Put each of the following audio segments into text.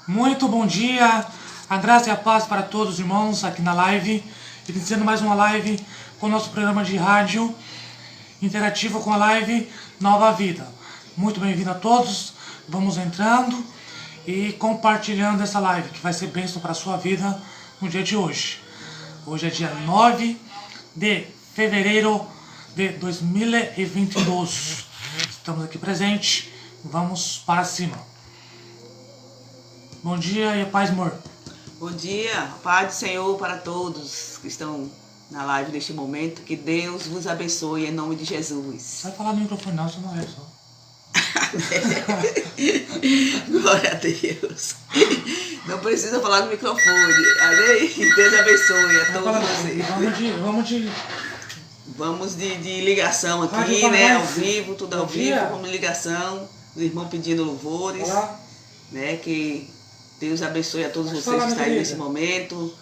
Muito bom dia, a graça e a paz para todos os irmãos aqui na live, iniciando mais uma live com o nosso programa de rádio interativo com a live Nova Vida. Muito bem-vindo a todos, vamos entrando e compartilhando essa live que vai ser bênção para a sua vida no dia de hoje. Hoje é dia 9 de fevereiro de 2022, estamos aqui presentes, vamos para cima. Bom dia e a paz, amor. Bom dia, a paz do Senhor para todos que estão na live neste momento. Que Deus vos abençoe em nome de Jesus. Não vai falar no microfone não, você não é só. Glória a Deus. Não precisa falar no microfone. Amém? Deus abençoe a todos vocês. Vamos de ligação aqui, né? Ao vivo, tudo ao vivo, como ligação. Os irmãos pedindo louvores. Olá. Né? Que Deus abençoe a todos vocês que estão aí nesse momento,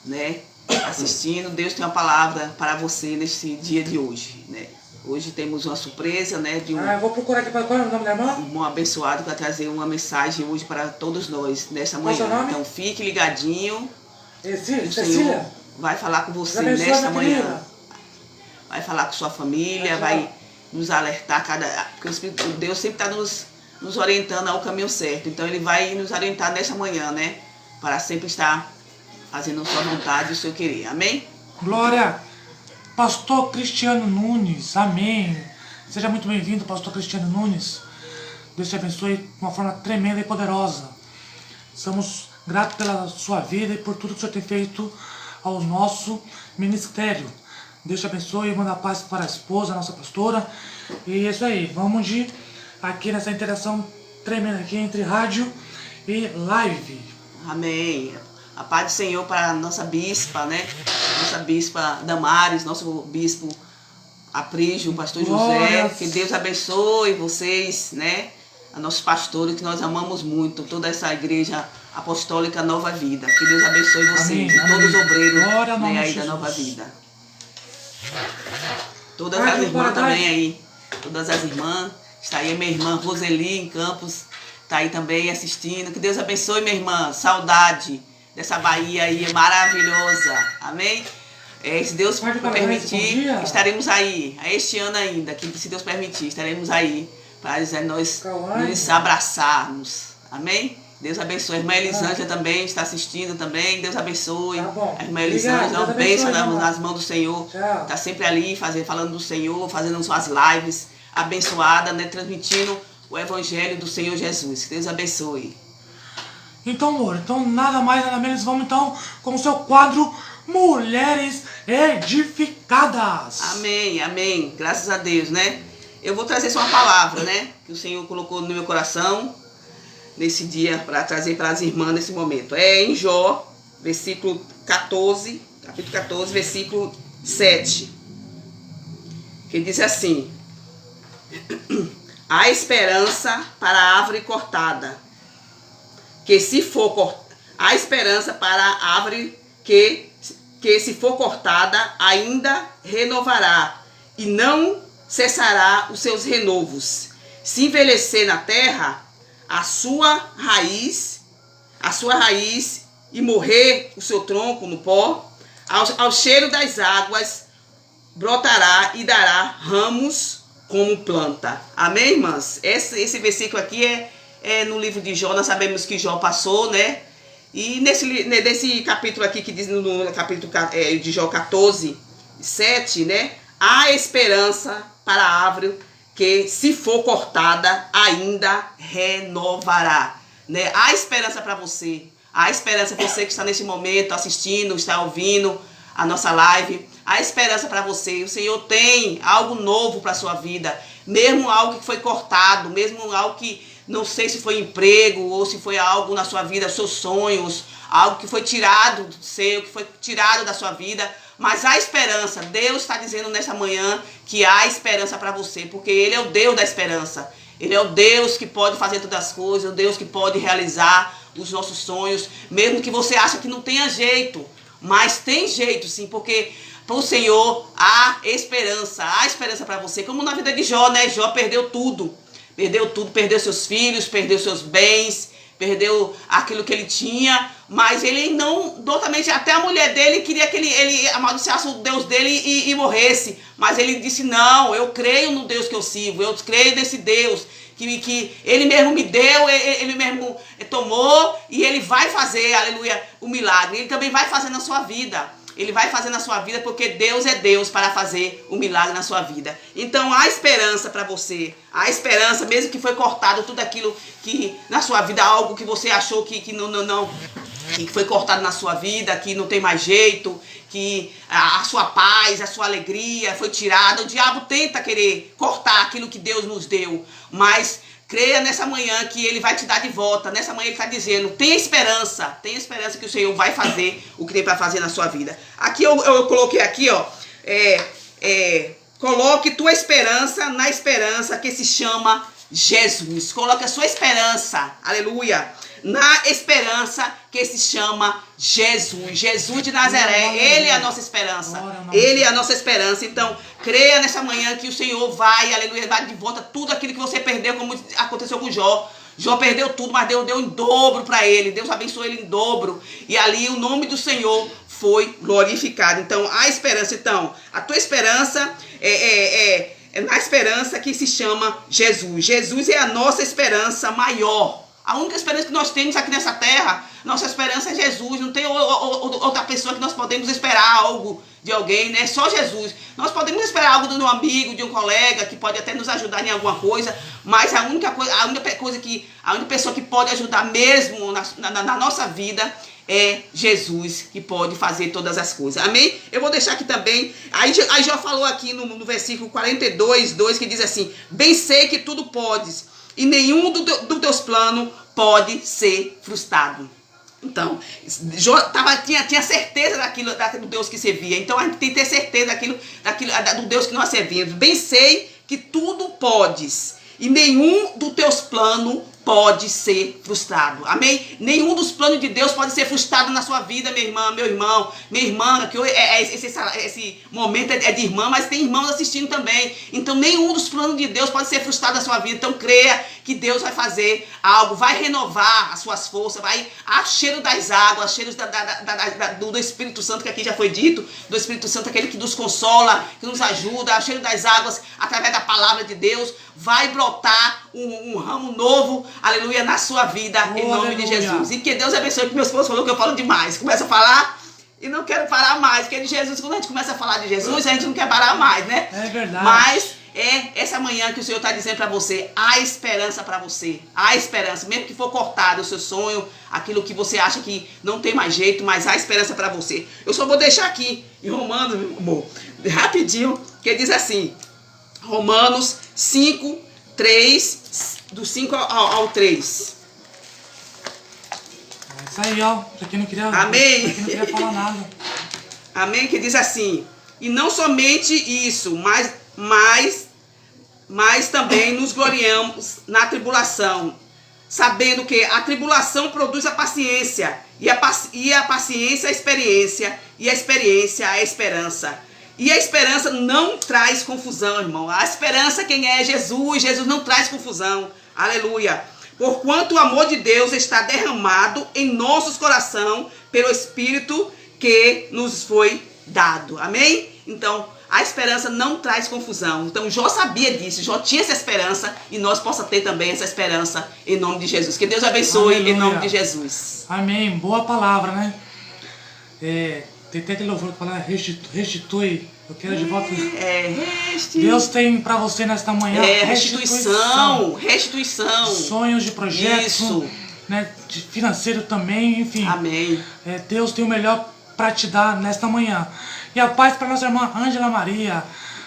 né, assistindo. Deus tem uma palavra para você nesse dia de hoje, né. Hoje temos uma surpresa, né, de um vou procurar aqui para qual é o nome da irmã? Um abençoado que vai trazer uma mensagem hoje para todos nós nessa manhã. Qual é o nome? Então fique ligadinho. O Senhor vai falar com você nesta manhã. Vai falar com sua família, vai nos alertar porque o Espírito de Deus sempre está nos orientando ao caminho certo. Então ele vai nos orientar nessa manhã, né? Para sempre estar fazendo a sua vontade e o seu querer. Amém? Glória! Pastor Cristiano Nunes, amém. Seja muito bem-vindo, Pastor Cristiano Nunes. Deus te abençoe de uma forma tremenda e poderosa. Somos gratos pela sua vida e por tudo que o Senhor tem feito ao nosso ministério. Deus te abençoe e manda paz para a esposa, a nossa pastora. E é isso aí, vamos aqui nessa interação tremenda aqui entre rádio e live. Amém. A paz do Senhor para a nossa bispa, né? Nossa bispa Damares, nosso bispo Aprígio, o pastor José. Que Deus abençoe vocês, né? A nossos pastores, que nós amamos muito. Toda essa igreja apostólica Nova Vida. Que Deus abençoe vocês. Amém, e todos os obreiros, né, aí da Nova Vida. Todas as irmãs também aí. Todas as irmãs. Está aí a minha irmã Roseli em Campos, está aí também assistindo. Que Deus abençoe, minha irmã. Saudade dessa Bahia aí maravilhosa. Amém? Se Deus permitir, estaremos aí. Este ano ainda, que se Deus permitir, estaremos aí para nós nos abraçarmos. Amém? Deus abençoe. A irmã Elisângela também está assistindo também. Deus abençoe. A irmã Elisângela, uma bênção nas mãos do Senhor. Está sempre ali falando do Senhor, fazendo suas lives. Abençoada, né? Transmitindo o Evangelho do Senhor Jesus. Deus abençoe. Então, amor, nada mais, nada menos, vamos então com o seu quadro Mulheres Edificadas. Amém, amém. Graças a Deus, né? Eu vou trazer só uma palavra, né? Que o Senhor colocou no meu coração nesse dia para trazer para as irmãs nesse momento. É em Jó, versículo 14, capítulo 14, versículo 7. Que diz assim: há esperança para a árvore cortada, que se for há esperança para a árvore que se for cortada ainda renovará e não cessará os seus renovos. Se envelhecer na terra a sua raiz e morrer o seu tronco no pó, ao cheiro das águas brotará e dará ramos como planta. Amém, irmãs? Esse versículo aqui é no livro de Jó. Nós sabemos que Jó passou, né? E nesse capítulo aqui, que diz no capítulo de Jó 14, 7, né? Há esperança para a árvore que, se for cortada, ainda renovará. Né? Há esperança para você. Há esperança para você que está nesse momento assistindo, está ouvindo a nossa live. Há esperança para você. O Senhor tem algo novo para a sua vida. Mesmo algo que foi cortado, mesmo algo que não sei se foi emprego ou se foi algo na sua vida, seus sonhos, algo que foi tirado do seu, que foi tirado da sua vida. Mas há esperança. Deus está dizendo nessa manhã que há esperança para você, porque Ele é o Deus da esperança. Ele é o Deus que pode fazer todas as coisas, o Deus que pode realizar os nossos sonhos, mesmo que você ache que não tenha jeito. Mas tem jeito sim, porque para o Senhor há esperança para você. Como na vida de Jó, né? Jó perdeu tudo, perdeu seus filhos, perdeu seus bens, perdeu aquilo que ele tinha, mas ele não, totalmente, até a mulher dele queria que ele amaldiçoasse o Deus dele e morresse, mas ele disse, não, eu creio no Deus que eu sirvo, eu creio nesse Deus, que ele mesmo me deu, ele mesmo tomou, e ele vai fazer, aleluia, o milagre, ele também vai fazer na sua vida. Ele vai fazer na sua vida, porque Deus é Deus para fazer um milagre na sua vida. Então há esperança para você. Há esperança, mesmo que foi cortado tudo aquilo que na sua vida, algo que você achou que não que foi cortado na sua vida, que não tem mais jeito, que a sua paz, a sua alegria foi tirada. O diabo tenta querer cortar aquilo que Deus nos deu, mas creia nessa manhã que ele vai te dar de volta. Nessa manhã ele está dizendo, tem esperança que o Senhor vai fazer o que tem para fazer na sua vida. Aqui eu coloquei aqui, ó, coloque tua esperança na esperança que se chama Jesus. Coloque a sua esperança, aleluia, na esperança que se chama Jesus. Jesus de Nazaré, Ele é a nossa esperança. Ele é a nossa esperança. Então, creia nessa manhã que o Senhor vai, aleluia, dar de volta tudo aquilo que você perdeu, como aconteceu com Jó. Jó perdeu tudo, mas Deus deu em dobro para ele. Deus abençoou ele em dobro. E ali o nome do Senhor foi glorificado. Então, a esperança. Então, a tua esperança é na esperança que se chama Jesus. Jesus é a nossa esperança maior. A única esperança que nós temos aqui nessa terra, nossa esperança é Jesus. Não tem outra pessoa que nós podemos esperar algo de alguém, né? Só Jesus. Nós podemos esperar algo de um amigo, de um colega, que pode até nos ajudar em alguma coisa, mas a única pessoa que pode ajudar mesmo na nossa vida é Jesus, que pode fazer todas as coisas. Amém? Eu vou deixar aqui também. Aí já falou aqui no versículo 42:2, que diz assim: bem sei que tudo podes, e nenhum dos teus planos pode ser frustrado. Então, Jó tinha certeza do Deus que servia. Então, a gente tem que ter certeza do Deus que nós servimos. Bem sei que tudo podes, e nenhum dos teus planos pode ser frustrado. Amém? Nenhum dos planos de Deus pode ser frustrado na sua vida, minha irmã, meu irmão, minha irmã, que esse momento é de irmã, mas tem irmãos assistindo também. Então, nenhum dos planos de Deus pode ser frustrado na sua vida. Então, creia que Deus vai fazer algo, vai renovar as suas forças, vai a cheiro das águas, cheiros do Espírito Santo, que aqui já foi dito, do Espírito Santo, aquele que nos consola, que nos ajuda, a cheiro das águas, através da palavra de Deus, vai brotar um ramo novo, aleluia, na sua vida, em nome de Jesus. E que Deus abençoe, que meu esposo falou que eu falo demais. Começa a falar e não quero parar mais, porque de Jesus, quando a gente começa a falar de Jesus, a gente não quer parar mais, né? É verdade. Mas é essa manhã que o Senhor está dizendo para você, há esperança para você, há esperança, mesmo que for cortado o seu sonho, aquilo que você acha que não tem mais jeito, mas há esperança para você. Eu só vou deixar aqui em Romanos, meu amor, rapidinho, que diz assim, Romanos 5:3, do 5 ao 3. É isso aí, ó. Pra quem não queria, amém. Pra quem não queria falar nada. Amém, que diz assim, e não somente isso, mas também nos gloriamos na tribulação, sabendo que a tribulação produz a paciência, e a paciência a experiência, e a experiência a esperança. E a esperança não traz confusão, irmão. A esperança, quem é? Jesus. Jesus não traz confusão. Aleluia. Porquanto o amor de Deus está derramado em nossos corações pelo Espírito que nos foi dado. Amém? Então, a esperança não traz confusão. Então, Jó sabia disso. Jó tinha essa esperança e nós possamos ter também essa esperança em nome de Jesus. Que Deus abençoe. Aleluia. Em nome de Jesus. Amém. Boa palavra, né? Tem até aquele louvor que fala, restitui, eu quero de volta. Deus tem para você nesta manhã restituição. Sonhos de projeto, né, de financeiro também, enfim. Amém. Deus tem o melhor para te dar nesta manhã. E a paz para nossa irmã Ângela Maria,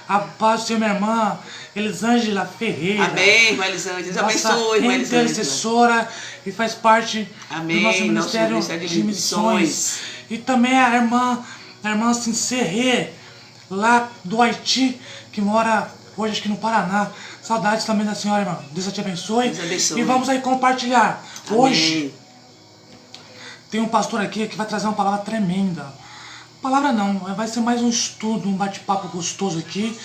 a paz do seu minha irmã Elisângela Ferreira. Amém, irmã Elisângela. Deus abençoe, irmã Elisângela. Intercessora e faz parte do nosso Ministério de Missões. E também a irmã Sincerê, lá do Haiti, que mora hoje acho que no Paraná. Saudades também da senhora, irmã. Deus te abençoe. Deus abençoe. E vamos aí compartilhar. Amém. Hoje tem um pastor aqui que vai trazer uma palavra tremenda. Palavra não, vai ser mais um estudo, um bate-papo gostoso aqui.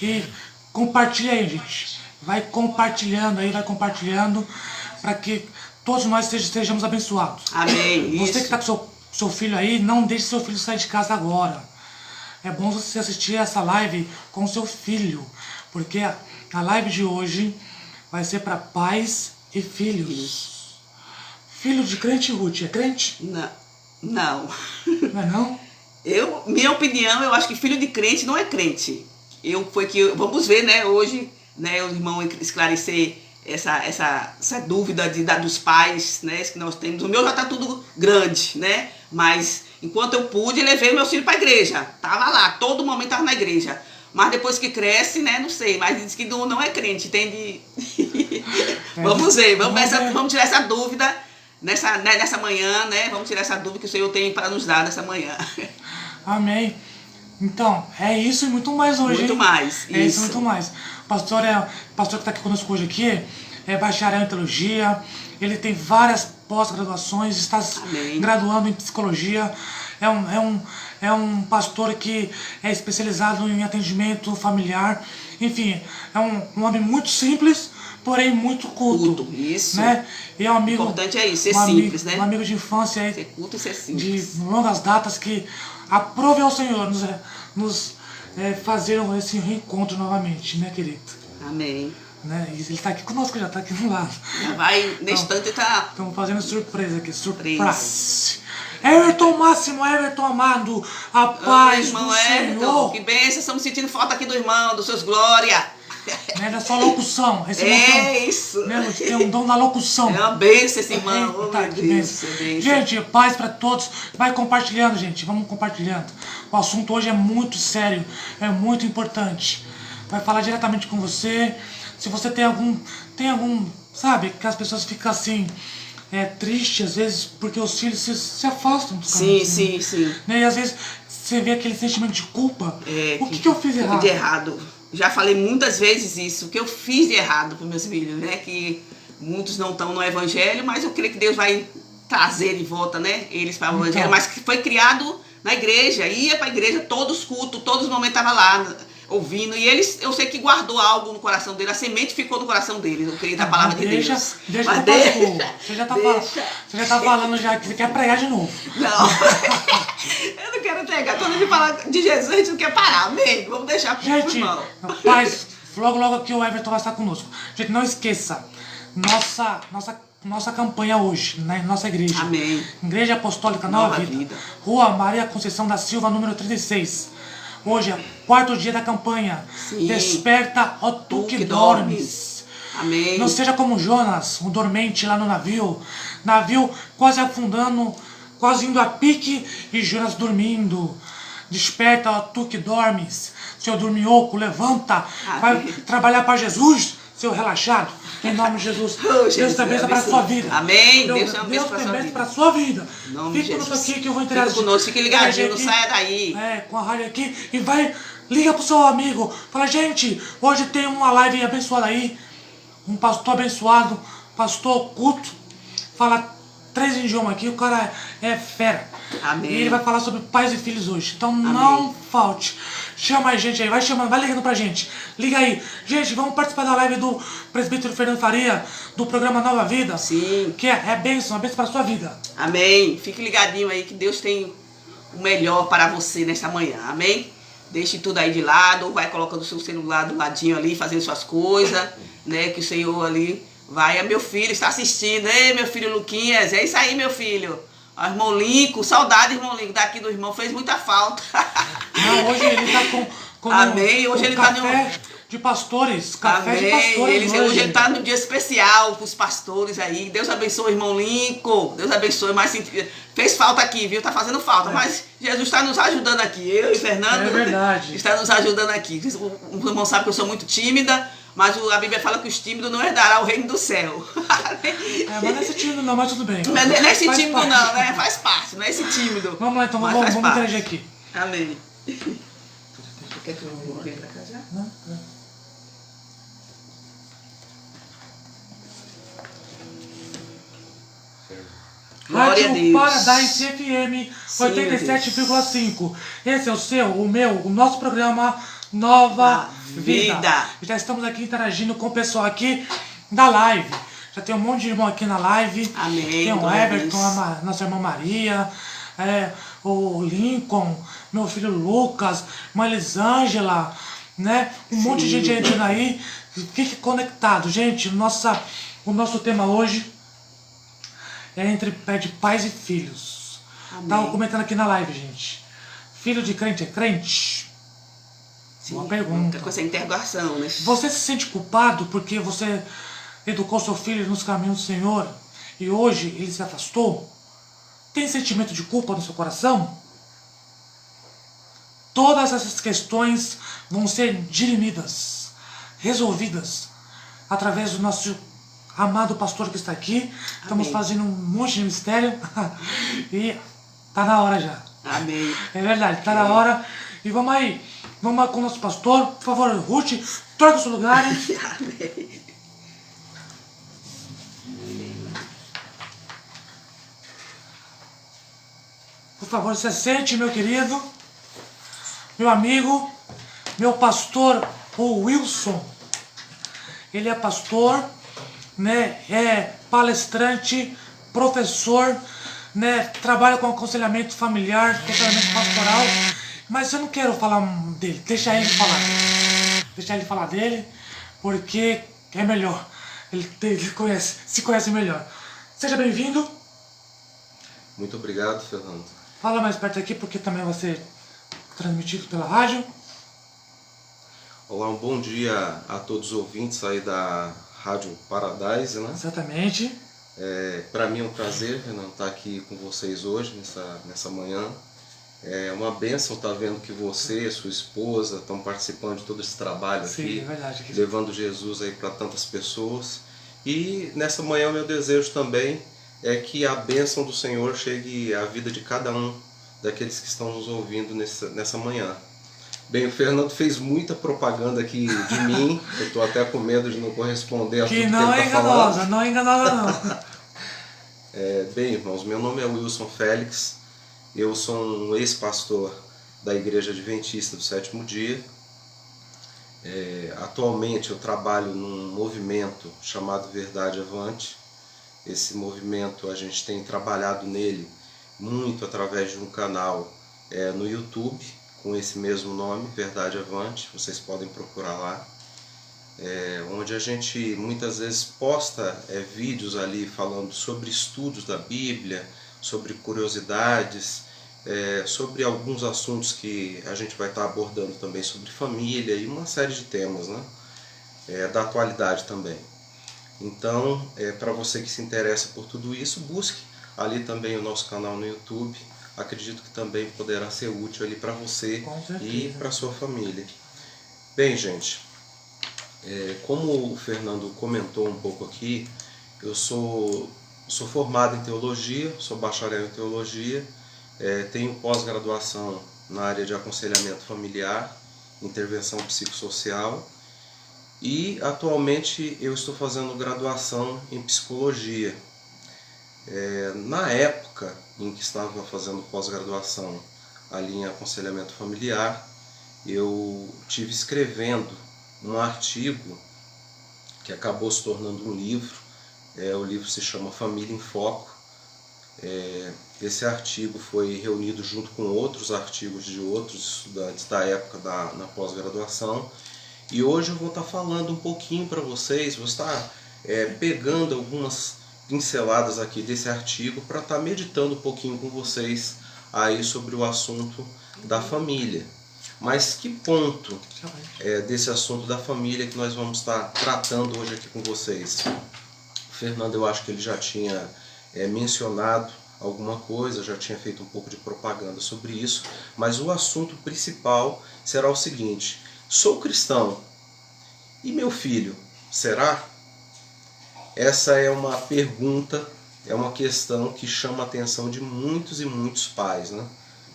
E compartilha aí, gente. Vai compartilhando, para que todos nós estejamos abençoados. Amém. Você Isso. que está com seu filho aí, não deixe seu filho sair de casa agora. É bom você assistir essa live com seu filho, porque a live de hoje vai ser para pais e filhos. Isso. Filho de crente, Ruth, é crente? Não. Não. Não é não? Minha opinião, eu acho que filho de crente não é crente. Vamos ver, né, hoje, né, o irmão esclarecer essa dúvida dos pais, né, que nós temos. O meu já está tudo grande, né, mas enquanto eu pude, levei meu filho para a igreja. Tava lá, todo momento estava na igreja. Mas depois que cresce, né, não sei, mas diz que não é crente, entende? Vamos ver, vamos tirar essa dúvida nessa manhã, né, vamos tirar essa dúvida que o Senhor tem para nos dar nessa manhã. Amém. Então, é isso e muito mais hoje. Muito mais. É isso e muito mais. O pastor que está aqui conosco hoje aqui é bacharel em teologia, ele tem várias pós-graduações, está graduando em psicologia, é um pastor que é especializado em atendimento familiar, enfim, é um homem muito simples, porém muito culto. Isso. Né? E é um amigo, o importante é isso, ser simples, né? Um amigo de infância aí, ser culto e ser simples. De longas datas, que aprove ao Senhor nos fazer esse reencontro novamente, né, querido? Amém. Né? E ele está aqui conosco, já está aqui do lado. Já vai, nesse instante tá. Estamos fazendo surpresa aqui, surpresa. Everton Máximo, Everton amado, a paz irmão do Everton, Senhor. que bênção, estamos sentindo falta aqui do irmão, dos seus glória. Não é só locução. Isso. Tem um dom da locução. É uma bênção esse irmão. Oh, tá, meu Deus, gente, paz para todos. Vai compartilhando, gente. Vamos compartilhando. O assunto hoje é muito sério. É muito importante. Vai falar diretamente com você. Se você tem algum, sabe, que as pessoas ficam assim, tristes às vezes, porque os filhos se afastam dos caminhos. Sim. Né? E às vezes você vê aquele sentimento de culpa. O que eu fiz errado? De errado. Já falei muitas vezes isso, o que eu fiz de errado para meus filhos, né? Que muitos não estão no evangelho, mas eu creio que Deus vai trazer de volta, né? Eles para o evangelho, mas que foi criado na igreja, ia para a igreja, todos os cultos, todos os momentos estava lá ouvindo, e eles, eu sei que guardou algo no coração dele, a semente ficou no coração dele, eu creio da palavra de Deus. Deixa. Você já tá falando já que você quer pregar de novo. Não, eu não quero pregar. Quando a gente fala de Jesus, a gente não quer parar, amém? Vamos deixar pro irmão. Rapaz, logo aqui o Everton vai estar conosco. Gente, não esqueça, nossa campanha hoje, na nossa igreja. Amém. Igreja Apostólica Nova Vida. Rua Maria Conceição da Silva, número 36. Hoje é o 4º dia da campanha. Sim. Desperta, ó tu que dormes. Amém. Não seja como Jonas, um dormente lá no navio. Navio quase afundando, quase indo a pique, e Jonas dormindo. Desperta, ó tu que dormes. Seu dorminhoco, levanta. Vai trabalhar para Jesus, seu relaxado. Em nome de Jesus. Deus tem bênção para a sua vida. Amém. Deus tem bênção para a sua vida. Fique conosco aqui que eu vou interagir. Fique conosco, fique ligadinho, não saia daí. Com a rádio aqui. E vai, liga pro seu amigo. Fala, gente, hoje tem uma live abençoada aí. Um pastor abençoado, pastor culto. Fala 3 idiomas aqui, o cara é fera. Amém. E ele vai falar sobre pais e filhos hoje. Então não falte. Chama a gente aí, vai chamando, vai ligando pra gente. Liga aí. Gente, vamos participar da live do presbítero Fernando Faria, do programa Nova Vida. Sim. Que é bênção, para a sua vida. Amém. Fique ligadinho aí que Deus tem o melhor para você nesta manhã. Amém? Deixe tudo aí de lado, vai colocando o seu celular do ladinho ali, fazendo suas coisas, né? Que o Senhor ali vai. Meu filho está assistindo. Ei, meu filho Luquinhas, é isso aí, meu filho. O irmão Lincoln, saudade, irmão Lincoln, daqui do irmão, fez muita falta. Não, hoje ele tá com amém, hoje ele tá no de pastores, café de pastores. Hoje ele tá no dia especial para os pastores aí. Deus abençoe o irmão Lincoln, Deus abençoe, mas fez falta aqui, viu? Tá fazendo falta, mas Jesus está nos ajudando aqui. Eu e Fernando está nos ajudando aqui. O irmão sabe que eu sou muito tímida, mas a Bíblia fala que os tímidos não herdarão o reino do céu. Mas não é esse tímido não, mas tudo bem. Não é esse tímido não, né? Faz parte, não é esse tímido. Vamos lá então, vamos interagir aqui. Amém. Quer que eu venha pra cá já? Não. Rádio Paradise FM 87,5. Esse é o seu, o meu, o nosso programa Nova Vida. Já estamos aqui interagindo com o pessoal aqui da live. Já tem um monte de irmão aqui na live. Amém. Tem o Everton, nossa irmã Maria, o Lincoln, meu filho Lucas, irmã Elisângela, né? Um monte de gente entrando aí. Fique conectado, gente. O nosso tema hoje é de pais e filhos. Amém. Tava comentando aqui na live, gente. Filho de crente é crente? Sim, uma pergunta. Com essa interrogação, né? Você se sente culpado porque você educou seu filho nos caminhos do Senhor e hoje ele se afastou? Tem sentimento de culpa no seu coração? Todas essas questões vão ser dirimidas, resolvidas, através do nosso amado pastor que está aqui. Estamos fazendo um monte de mistério e tá na hora já. Amém. É verdade, tá na hora. E vamos aí com o nosso pastor. Por favor, Ruth, troca o seu lugar. Amém. Por favor, se sente, meu querido, meu amigo, meu pastor, o Wilson. Ele é pastor, né? É palestrante, professor, né? Trabalha com aconselhamento familiar, aconselhamento pastoral. Mas eu não quero falar dele, deixa ele falar. Deixa ele falar dele, porque é melhor. Ele se conhece melhor. Seja bem-vindo. Muito obrigado, Fernando. Fala mais perto aqui, porque também vai ser transmitido pela rádio. Olá, um bom dia a todos os ouvintes aí da Rádio Paradise, né? Exatamente. Para mim é um prazer, Fernando, estar aqui com vocês hoje, nessa manhã. É uma bênção estar vendo que você e sua esposa estão participando de todo esse trabalho aqui. Sim, é verdade. Levando Jesus aí para tantas pessoas. E nessa manhã o meu desejo também é que a bênção do Senhor chegue à vida de cada um daqueles que estão nos ouvindo nessa manhã. Bem, o Fernando fez muita propaganda aqui de mim, eu estou até com medo de não corresponder a tudo que ele está falando. Não é enganosa não. Bem, irmãos, meu nome é Wilson Félix, eu sou um ex-pastor da Igreja Adventista do Sétimo Dia. Atualmente eu trabalho num movimento chamado Verdade Avante. Esse movimento a gente tem trabalhado nele muito através de um canal no YouTube, com esse mesmo nome, Verdade Avante, vocês podem procurar lá, onde a gente muitas vezes posta vídeos ali falando sobre estudos da Bíblia, sobre curiosidades, sobre alguns assuntos que a gente vai estar abordando também sobre família e uma série de temas, né? Da atualidade também. Então, para você que se interessa por tudo isso, busque ali também o nosso canal no YouTube. Acredito que também poderá ser útil ali para você e para sua família. Bem, gente, como o Fernando comentou um pouco aqui, eu sou formado em teologia, sou bacharel em teologia, tenho pós-graduação na área de aconselhamento familiar, intervenção psicossocial e atualmente eu estou fazendo graduação em psicologia. Na época em que estava fazendo pós-graduação ali em aconselhamento familiar, eu tive escrevendo um artigo que acabou se tornando um livro. O livro se chama Família em Foco. Esse artigo foi reunido junto com outros artigos de outros estudantes da época na pós-graduação. E hoje eu vou estar falando um pouquinho para vocês, vou estar pegando algumas pinceladas aqui desse artigo para estar meditando um pouquinho com vocês aí sobre o assunto da família. Mas que ponto desse assunto da família que nós vamos estar tratando hoje aqui com vocês? O Fernando, eu acho que ele já tinha mencionado alguma coisa, já tinha feito um pouco de propaganda sobre isso, mas o assunto principal será o seguinte: sou cristão e meu filho, será? Essa é uma pergunta, é uma questão que chama a atenção de muitos e muitos pais, né?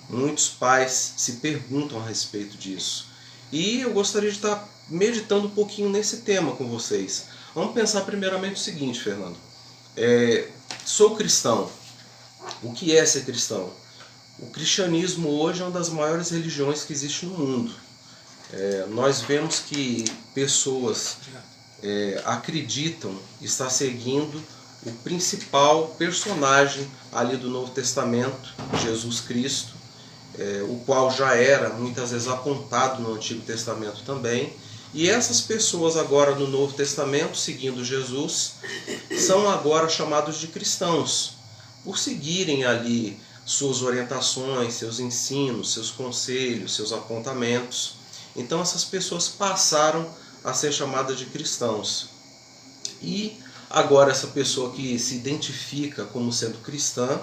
Muitos pais se perguntam a respeito disso. E eu gostaria de estar meditando um pouquinho nesse tema com vocês. Vamos pensar primeiramente o seguinte, Fernando. Sou cristão. O que é ser cristão? O cristianismo hoje é uma das maiores religiões que existe no mundo. Nós vemos que pessoas acreditam estar seguindo o principal personagem ali do Novo Testamento, Jesus Cristo, o qual já era muitas vezes apontado no Antigo Testamento também. E essas pessoas agora no Novo Testamento, seguindo Jesus, são agora chamados de cristãos, por seguirem ali suas orientações, seus ensinos, seus conselhos, seus apontamentos. Então essas pessoas passaram a ser chamadas de cristãos. E agora essa pessoa que se identifica como sendo cristã,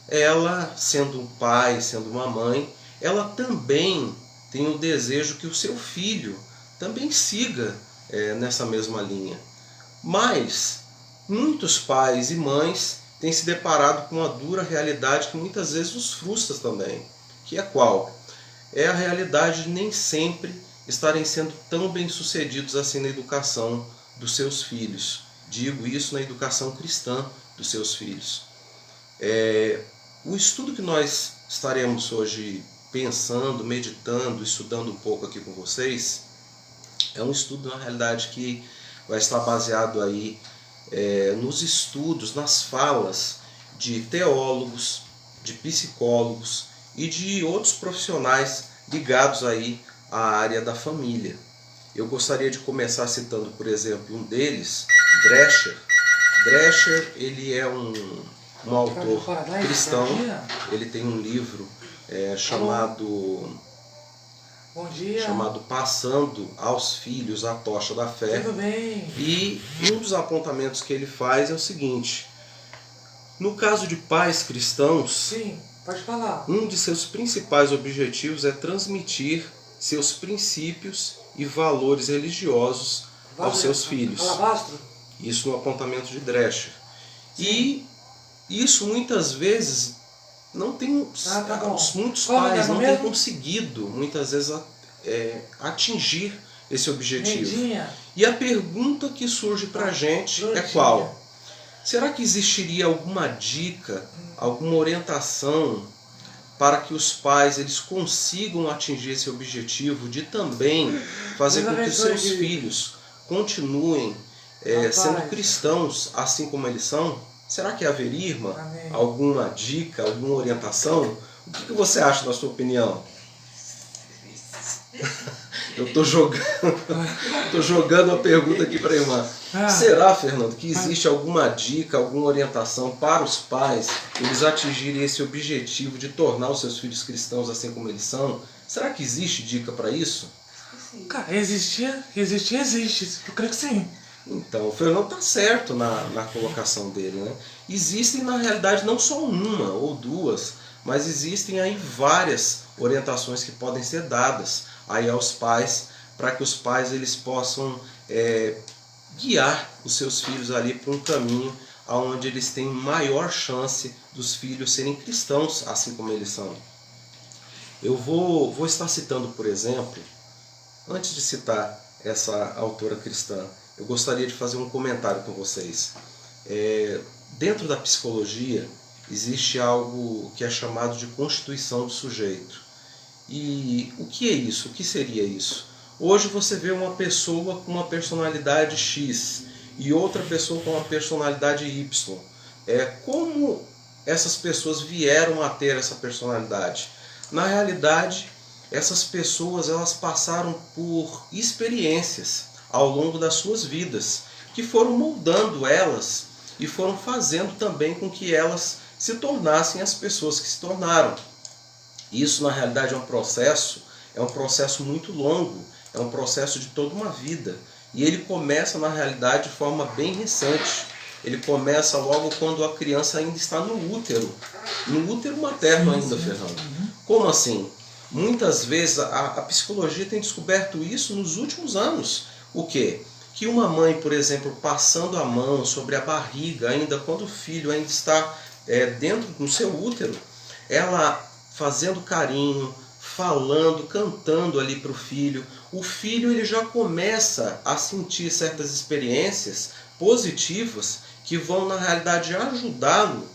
ela, sendo um pai, sendo uma mãe, ela também tem o desejo que o seu filho também siga nessa mesma linha. Mas muitos pais e mães têm se deparado com uma dura realidade que muitas vezes os frustra também. Que é qual? É a realidade de nem sempre estarem sendo tão bem-sucedidos assim na educação dos seus filhos. Digo isso na educação cristã dos seus filhos. O estudo que nós estaremos hoje pensando, meditando, estudando um pouco aqui com vocês, é um estudo, na realidade, que vai estar baseado aí nos estudos, nas falas de teólogos, de psicólogos e de outros profissionais ligados aí à área da família. Eu gostaria de começar citando, por exemplo, um deles, Drescher. Drescher, ele é um autor cristão. Ele tem um livro chamado Passando aos Filhos a Tocha da Fé. Tudo bem. E um dos apontamentos que ele faz é o seguinte: no caso de pais cristãos, sim, pode falar. Um de seus principais objetivos é transmitir seus princípios e valores religiosos aos seus filhos. Alabastro. Isso no apontamento de Drescher. Sim. E isso muitas vezes não tem, muitos pais não têm conseguido muitas vezes atingir esse objetivo. Medinha. E a pergunta que surge para a gente é qual? Será que existiria alguma dica, alguma orientação para que os pais eles consigam atingir esse objetivo de também fazer com que os seus filhos continuem sendo cristãos assim como eles são? Será que haveria, irmã, alguma dica, alguma orientação? O que você acha, na sua opinião? Eu estou jogando a pergunta aqui para a irmã. Será, Fernando, que existe alguma dica, alguma orientação para os pais eles atingirem esse objetivo de tornar os seus filhos cristãos assim como eles são? Será que existe dica para isso? Cara, existe. Eu creio que sim. Então, o Fernando está certo na colocação dele, né? Existem, na realidade, não só uma ou duas, mas existem aí várias orientações que podem ser dadas aí aos pais, para que os pais eles possam guiar os seus filhos ali para um caminho onde eles têm maior chance dos filhos serem cristãos, assim como eles são. Eu vou estar citando, por exemplo, antes de citar essa autora cristã, eu gostaria de fazer um comentário com vocês. Dentro da psicologia existe algo que é chamado de constituição do sujeito. E o que é isso? O que seria isso? Hoje você vê uma pessoa com uma personalidade X e outra pessoa com uma personalidade Y. Como essas pessoas vieram a ter essa personalidade? Na realidade, essas pessoas elas passaram por experiências ao longo das suas vidas, que foram moldando elas e foram fazendo também com que elas se tornassem as pessoas que se tornaram. Isso, na realidade, é um processo muito longo, é um processo de toda uma vida. E ele começa, na realidade, de forma bem recente. Ele começa logo quando a criança ainda está no útero materno ainda, Fernando. Como assim? Muitas vezes a psicologia tem descoberto isso nos últimos anos. O quê? Que uma mãe, por exemplo, passando a mão sobre a barriga, ainda quando o filho ainda está dentro do seu útero, ela fazendo carinho, falando, cantando ali para o filho ele já começa a sentir certas experiências positivas que vão, na realidade, ajudá-lo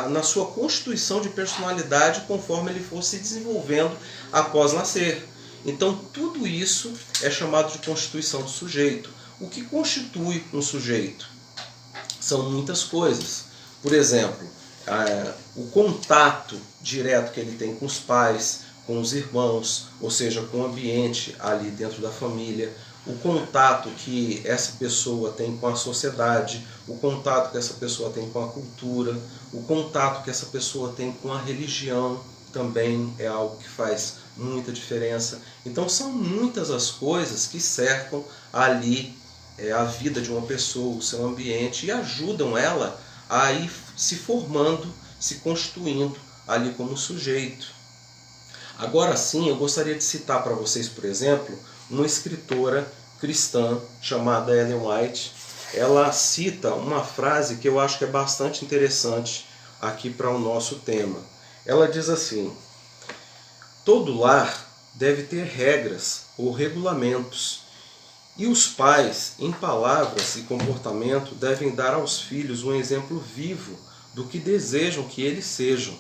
na sua constituição de personalidade conforme ele for se desenvolvendo após nascer. Então, tudo isso é chamado de constituição do sujeito. O que constitui um sujeito? São muitas coisas. Por exemplo, o contato direto que ele tem com os pais, com os irmãos, ou seja, com o ambiente ali dentro da família, o contato que essa pessoa tem com a sociedade, o contato que essa pessoa tem com a cultura, o contato que essa pessoa tem com a religião, também é algo que faz muita diferença. Então são muitas as coisas que cercam ali a vida de uma pessoa, o seu ambiente, e ajudam ela a ir se formando, se constituindo ali como sujeito. Agora sim, eu gostaria de citar para vocês, por exemplo, uma escritora cristã chamada Ellen White. Ela cita uma frase que eu acho que é bastante interessante aqui para o nosso tema. Ela diz assim: todo lar deve ter regras ou regulamentos, e os pais, em palavras e comportamento, devem dar aos filhos um exemplo vivo do que desejam que eles sejam.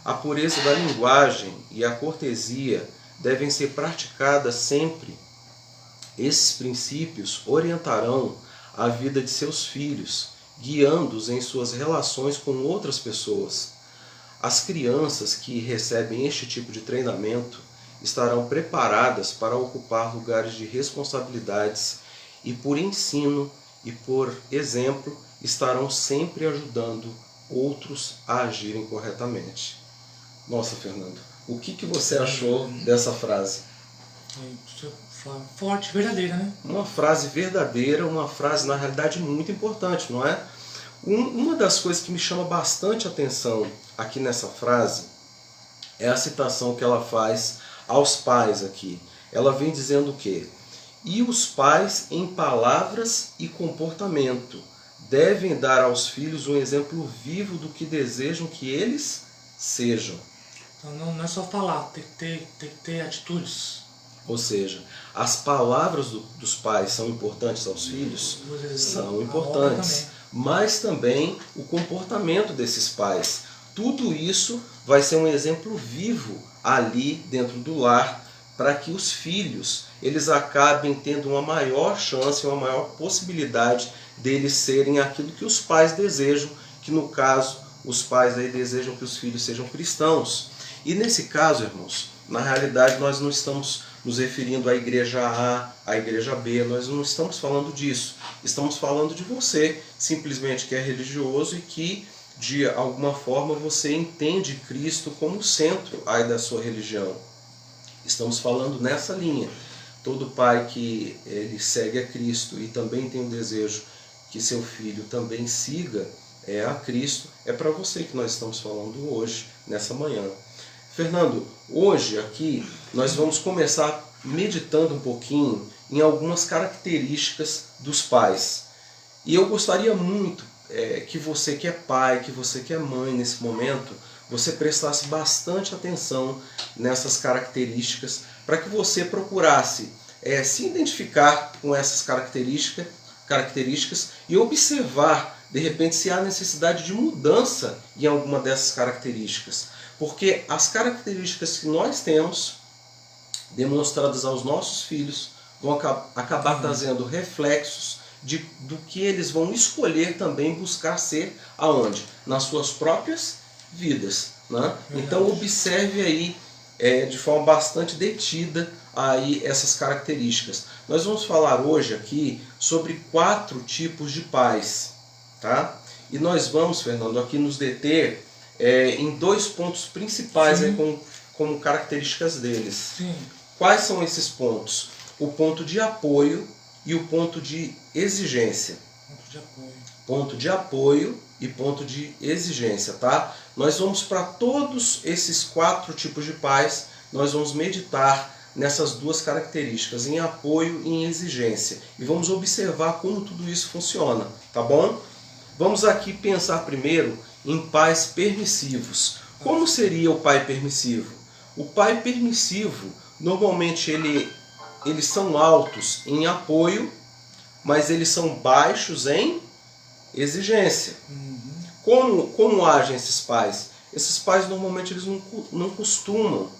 A pureza da linguagem e a cortesia devem ser praticadas sempre. Esses princípios orientarão a vida de seus filhos, guiando-os em suas relações com outras pessoas. As crianças que recebem este tipo de treinamento estarão preparadas para ocupar lugares de responsabilidades e, por ensino e por exemplo, estarão sempre ajudando outros a agirem corretamente. Nossa, Fernando, o que você achou dessa frase? Forte, verdadeira, né? Uma frase verdadeira, uma frase na realidade muito importante, não é? Uma das coisas que me chama bastante atenção aqui nessa frase é a citação que ela faz aos pais aqui. Ela vem dizendo o quê? E os pais, em palavras e comportamento, devem dar aos filhos um exemplo vivo do que desejam que eles sejam. Então não é só falar, tem que ter atitudes. Ou seja, as palavras dos pais são importantes aos filhos? São importantes. Mas também o comportamento desses pais. Tudo isso vai ser um exemplo vivo ali dentro do lar, para que os filhos eles acabem tendo uma maior chance, uma maior possibilidade deles serem aquilo que os pais desejam, que no caso os pais aí desejam que os filhos sejam cristãos. E nesse caso, irmãos, na realidade nós não estamos nos referindo à igreja A, à igreja B, nós não estamos falando disso. Estamos falando de você, simplesmente que é religioso e que de alguma forma você entende Cristo como centro aí da sua religião. Estamos falando nessa linha. Todo pai que ele segue a Cristo e também tem o desejo que seu filho também siga a Cristo, é para você que nós estamos falando hoje, nessa manhã. Fernando, hoje aqui nós vamos começar meditando um pouquinho em algumas características dos pais. E eu gostaria muito que você que é pai, que você que é mãe nesse momento, você prestasse bastante atenção nessas características, para que você procurasse se identificar com essas características e observar, de repente, se há necessidade de mudança em alguma dessas características. Porque as características que nós temos, demonstradas aos nossos filhos, vão acabar trazendo reflexos do que eles vão escolher também buscar ser aonde? Nas suas próprias vidas. Né? Então observe aí de forma bastante detida aí essas características. Nós vamos falar hoje aqui sobre 4 tipos de pais. Tá? E nós vamos, Fernando, aqui nos deter em 2 pontos principais aí, como características deles. Sim. Quais são esses pontos? O ponto de apoio e o ponto de exigência. Ponto de apoio e ponto de exigência, tá? Nós vamos para todos esses 4 tipos de pais, nós vamos meditar nessas 2 características, em apoio e em exigência. E vamos observar como tudo isso funciona, tá bom? Vamos aqui pensar primeiro em pais permissivos. Como seria o pai permissivo? O pai permissivo, normalmente eles são altos em apoio, mas eles são baixos em exigência. Como agem esses pais? Esses pais normalmente eles não costumam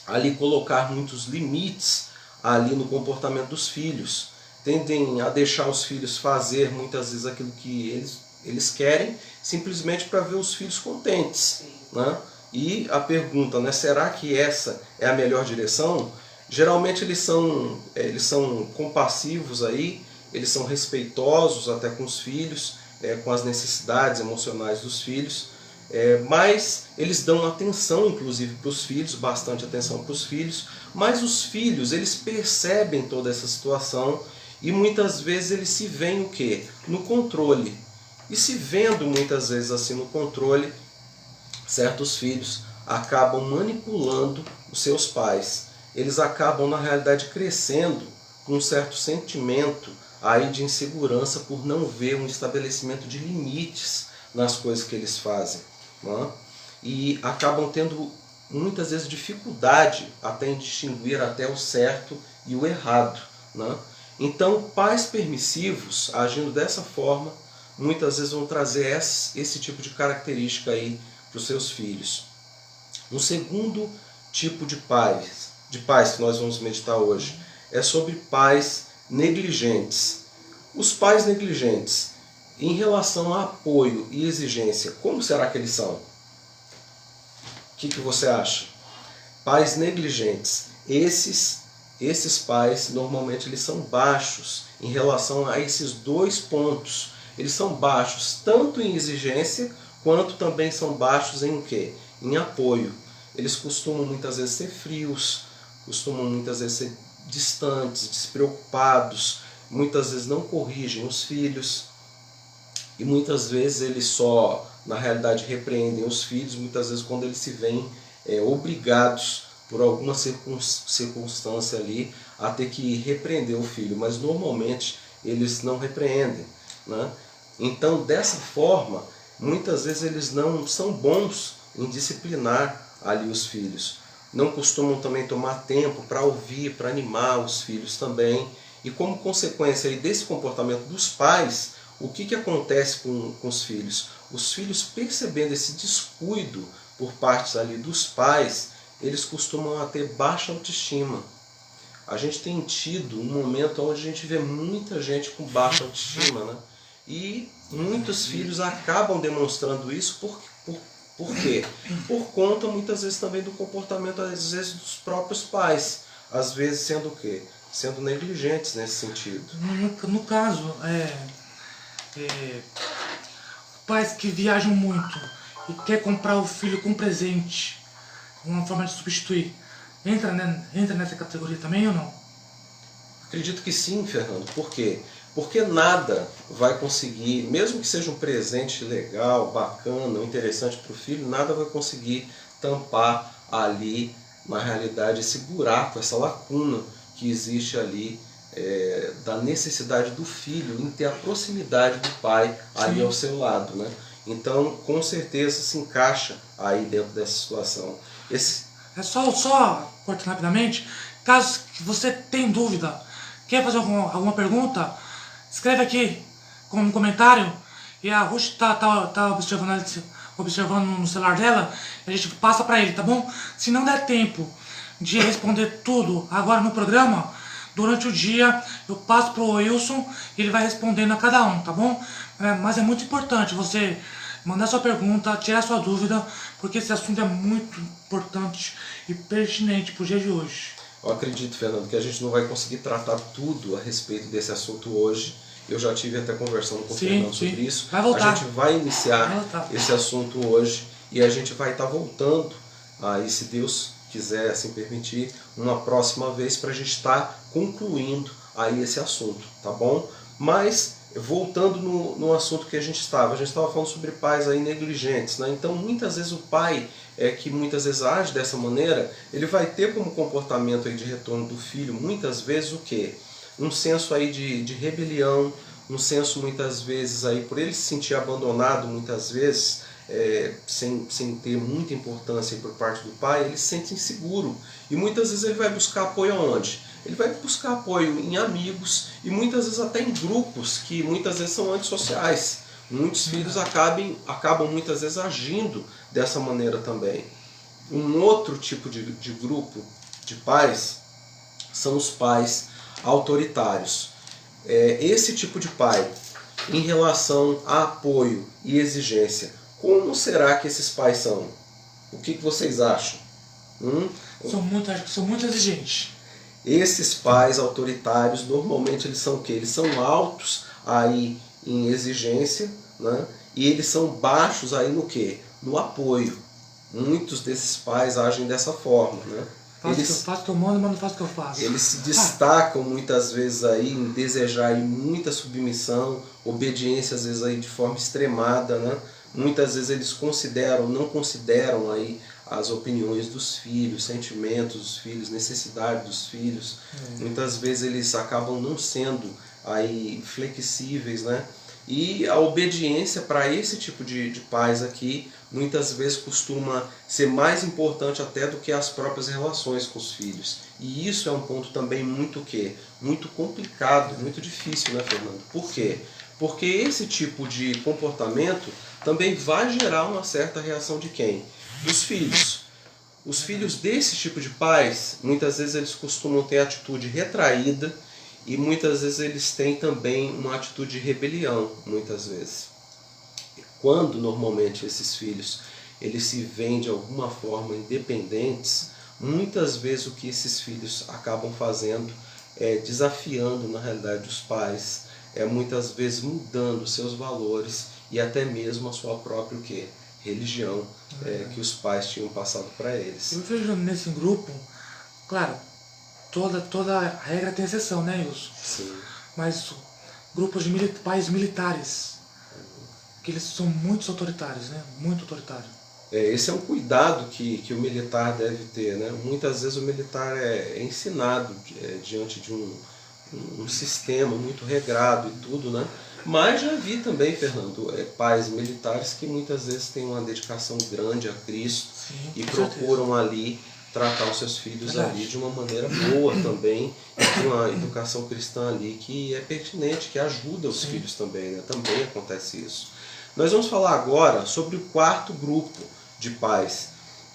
ali colocar muitos limites ali no comportamento dos filhos. tendem a deixar os filhos fazer muitas vezes aquilo que eles querem, simplesmente para ver os filhos contentes, né? E a pergunta, né, será que essa é a melhor direção? Geralmente eles são compassivos aí, eles são respeitosos até com os filhos, com as necessidades emocionais dos filhos, mas eles dão atenção inclusive para os filhos, bastante atenção para os filhos, mas os filhos, eles percebem toda essa situação e muitas vezes eles se veem o quê? No controle. E se vendo muitas vezes assim no controle, certos filhos acabam manipulando os seus pais. Eles acabam na realidade crescendo com um certo sentimento aí de insegurança por não ver um estabelecimento de limites nas coisas que eles fazem, né? E acabam tendo muitas vezes dificuldade até em distinguir até o certo e o errado, né? Então pais permissivos agindo dessa forma muitas vezes vão trazer esse tipo de característica aí para os seus filhos. Um segundo tipo de pais que nós vamos meditar hoje é sobre pais negligentes. Os pais negligentes, em relação a apoio e exigência, como será que eles são? O que você acha? Pais negligentes, esses pais normalmente eles são baixos em relação a esses dois pontos. Eles são baixos tanto em exigência quanto também são baixos em quê? Em apoio. Eles costumam muitas vezes ser frios, costumam muitas vezes ser distantes, despreocupados, muitas vezes não corrigem os filhos e muitas vezes eles só, na realidade, repreendem os filhos, muitas vezes quando eles se veem obrigados por alguma circunstância ali a ter que repreender o filho, mas normalmente eles não repreendem, né? Então, dessa forma, muitas vezes eles não são bons em disciplinar ali os filhos. Não costumam também tomar tempo para ouvir, para animar os filhos também. E como consequência aí desse comportamento dos pais, o que acontece com os filhos? Os filhos, percebendo esse descuido por parte ali dos pais, eles costumam a ter baixa autoestima. A gente tem tido um momento onde a gente vê muita gente com baixa autoestima, né? E muitos filhos acabam demonstrando isso por quê? Por conta muitas vezes também do comportamento às vezes dos próprios pais, às vezes sendo o quê? Sendo negligentes nesse sentido. No caso, pais que viajam muito e quer comprar o filho com presente, uma forma de substituir, entra nessa categoria também ou não? Acredito que sim, Fernando. Por quê? Porque nada vai conseguir, mesmo que seja um presente legal, bacana, interessante para o filho, nada vai conseguir tampar ali, na realidade, esse buraco, essa lacuna que existe ali da necessidade do filho em ter a proximidade do pai ali ao seu lado, né? Então, com certeza se encaixa aí dentro dessa situação. Só cortando rapidamente, caso que você tenha dúvida, quer fazer alguma pergunta, escreve aqui como comentário e a Ruth tá observando no celular dela e a gente passa para ele, tá bom? Se não der tempo de responder tudo agora no programa, durante o dia eu passo pro Wilson e ele vai respondendo a cada um, tá bom? Mas é muito importante você mandar sua pergunta, tirar sua dúvida, porque esse assunto é muito importante e pertinente pro dia de hoje. Eu acredito, Fernando, que a gente não vai conseguir tratar tudo a respeito desse assunto hoje. Eu já tive até conversando com o Fernando sobre isso. Vai voltar. A gente vai iniciar esse assunto hoje e a gente vai estar voltando aí, se Deus quiser assim permitir, uma próxima vez para a gente estar concluindo aí esse assunto, tá bom? Mas voltando no assunto que a gente estava falando sobre pais aí negligentes, né? Então muitas vezes o pai que muitas vezes age dessa maneira, ele vai ter como comportamento aí de retorno do filho muitas vezes o quê? Um senso aí de rebelião, um senso muitas vezes aí por ele se sentir abandonado muitas vezes, sem ter muita importância por parte do pai, ele se sente inseguro e muitas vezes ele vai buscar apoio aonde? Ele vai buscar apoio em amigos e muitas vezes até em grupos que muitas vezes são antissociais. Muitos filhos acabam muitas vezes agindo dessa maneira também. Um outro tipo de grupo de pais são os pais autoritários. esse tipo de pai, em relação a apoio e exigência, como será que esses pais são? O que vocês acham? São muito exigentes. Esses pais autoritários, normalmente eles são o quê? Eles são altos aí em exigência, né? E eles são baixos aí no quê? No apoio. Muitos desses pais agem dessa forma, né? Faço o que eu mando, mas não faço o que eu faço. Eles se destacam muitas vezes aí em desejar aí muita submissão, obediência às vezes aí de forma extremada, né? Muitas vezes eles não consideram aí as opiniões dos filhos, sentimentos dos filhos, necessidade dos filhos. Muitas vezes eles acabam não sendo aí flexíveis, né? E a obediência para esse tipo de pais aqui, muitas vezes costuma ser mais importante até do que as próprias relações com os filhos. E isso é um ponto também muito complicado, muito difícil, né, Fernando? Por quê? Porque esse tipo de comportamento também vai gerar uma certa reação de quem? Dos filhos. Os filhos desse tipo de pais, muitas vezes eles costumam ter atitude retraída, e muitas vezes eles têm também uma atitude de rebelião, muitas vezes. Quando normalmente esses filhos eles se veem de alguma forma independentes, muitas vezes o que esses filhos acabam fazendo é desafiando na realidade os pais, muitas vezes mudando seus valores e até mesmo a sua própria religião que os pais tinham passado para eles. Eu vejo nesse grupo, claro, toda regra tem exceção, né, Wilson? Sim. Mas grupos de pais militares, que eles são muito autoritários, né? Muito autoritários. Esse é um cuidado que o militar deve ter, né? Muitas vezes o militar é ensinado diante de um sistema muito regrado e tudo, né? Mas já vi também, Fernando, pais militares que muitas vezes têm uma dedicação grande a Cristo. Sim, e procuram ali tratar os seus filhos ali de uma maneira boa também, de uma educação cristã ali que é pertinente, que ajuda os filhos também, né? Também acontece isso. Nós vamos falar agora sobre o quarto grupo de pais.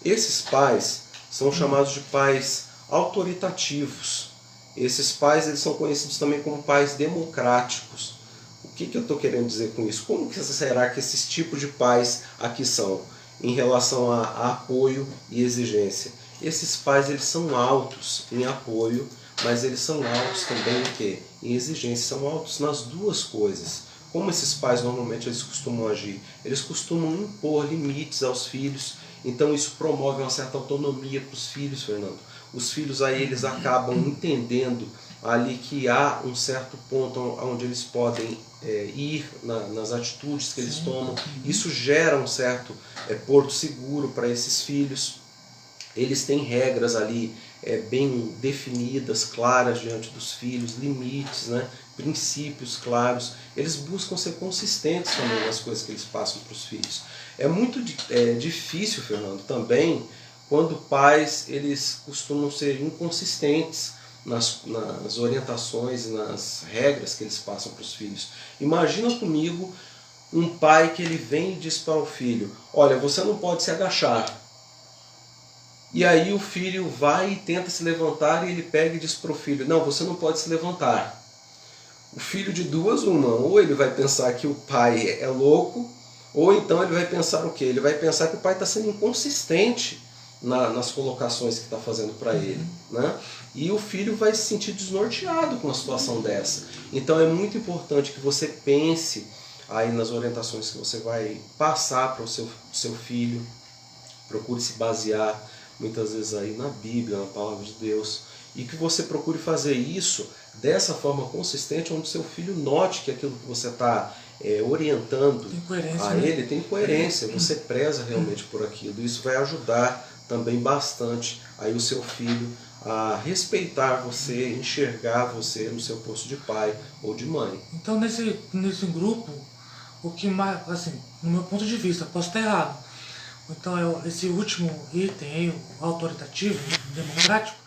Esses pais são chamados de pais autoritativos. Esses pais eles são conhecidos também como pais democráticos. O que eu estou querendo dizer com isso? Como que será que esses tipos de pais aqui são em relação a apoio e exigência? Esses pais eles são altos em apoio, mas eles são altos também em quê? Em exigência, são altos nas duas coisas. Como esses pais normalmente eles costumam agir? Eles costumam impor limites aos filhos, então isso promove uma certa autonomia para os filhos, Fernando. Os filhos aí eles acabam entendendo ali que há um certo ponto onde eles podem ir nas atitudes que eles tomam. Isso gera um certo porto seguro para esses filhos. Eles têm regras ali bem definidas, claras diante dos filhos, limites, né? Princípios claros. Eles buscam ser consistentes também nas coisas que eles passam para os filhos. É muito difícil, Fernando, também quando pais eles costumam ser inconsistentes nas orientações, nas regras que eles passam para os filhos. Imagina comigo um pai que ele vem e diz para o filho: olha, você não pode se agachar. E aí o filho vai e tenta se levantar e ele pega e diz para o filho: não, você não pode se levantar. O filho de duas, ou ele vai pensar que o pai é louco, ou então ele vai pensar o quê? Ele vai pensar que o pai está sendo inconsistente nas colocações que está fazendo para ele, né? E o filho vai se sentir desnorteado com uma situação dessa. Então é muito importante que você pense aí nas orientações que você vai passar para o seu filho. Procure se basear muitas vezes aí na Bíblia, na Palavra de Deus, e que você procure fazer isso dessa forma consistente, onde seu filho note que aquilo que você está orientando a ele tem coerência, você preza realmente por aquilo. Isso vai ajudar também bastante aí o seu filho a respeitar você, enxergar você no seu posto de pai ou de mãe. Então nesse grupo, o que mais, assim, no meu ponto de vista, posso estar errado, então esse último item aí, o autoritativo, democrático,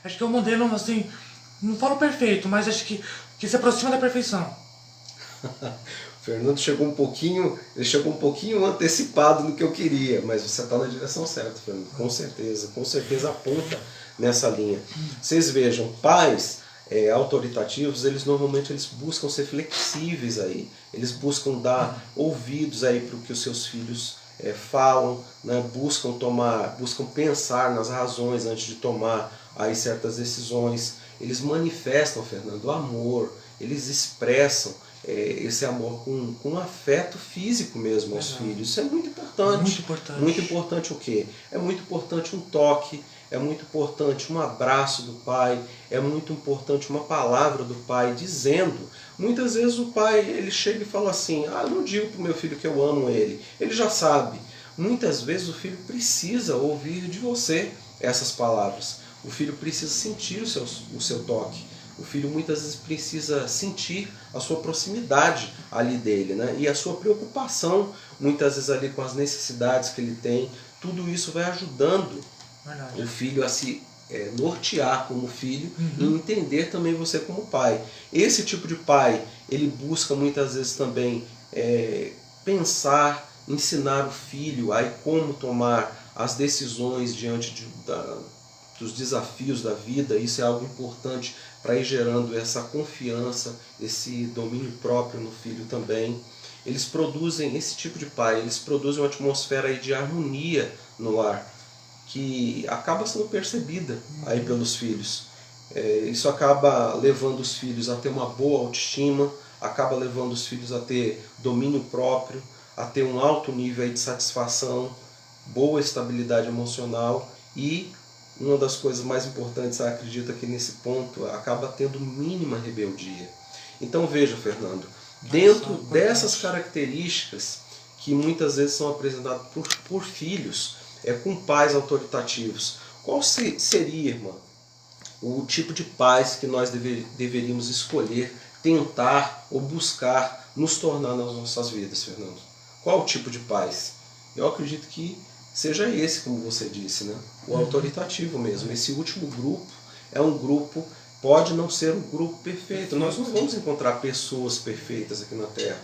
acho que é um modelo, assim, não falo perfeito, mas acho que se aproxima da perfeição. O Fernando chegou um pouquinho antecipado no que eu queria, mas você está na direção certa, Fernando, com certeza aponta nessa linha. Vocês vejam, pais autoritativos, eles buscam ser flexíveis aí, eles buscam dar ouvidos aí para o que os seus filhos falam, né? buscam pensar nas razões antes de tomar aí certas decisões. Eles manifestam, Fernando, amor, eles expressam esse amor com afeto físico mesmo aos filhos. Isso é muito importante. Muito importante. Muito importante o quê? É muito importante um toque, é muito importante um abraço do pai, é muito importante uma palavra do pai dizendo. Muitas vezes o pai ele chega e fala assim, eu não digo para o meu filho que eu amo ele já sabe. Muitas vezes o filho precisa ouvir de você essas palavras. O filho precisa sentir o seu toque. O filho muitas vezes precisa sentir a sua proximidade ali dele, né? E a sua preocupação muitas vezes ali com as necessidades que ele tem. Tudo isso vai ajudando o filho a se nortear como filho e entender também você como pai. Esse tipo de pai, ele busca muitas vezes também pensar, ensinar o filho a como tomar as decisões diante dos desafios da vida. Isso é algo importante para ir gerando essa confiança, esse domínio próprio no filho também. Eles produzem, esse tipo de pai, eles produzem uma atmosfera aí de harmonia no lar, que acaba sendo percebida aí pelos filhos. Isso acaba levando os filhos a ter uma boa autoestima, acaba levando os filhos a ter domínio próprio, a ter um alto nível aí de satisfação, boa estabilidade emocional e, uma das coisas mais importantes, eu acredito que nesse ponto, acaba tendo mínima rebeldia. Então veja, Fernando, dentro dessas características que muitas vezes são apresentadas por filhos, com pais autoritativos, qual seria, irmã, o tipo de pais que nós deveríamos escolher, tentar ou buscar nos tornar nas nossas vidas, Fernando? Qual o tipo de pais? Eu acredito que seja esse, como você disse, né? O autoritativo mesmo. Esse último grupo é um grupo, pode não ser um grupo perfeito. Nós não vamos encontrar pessoas perfeitas aqui na Terra,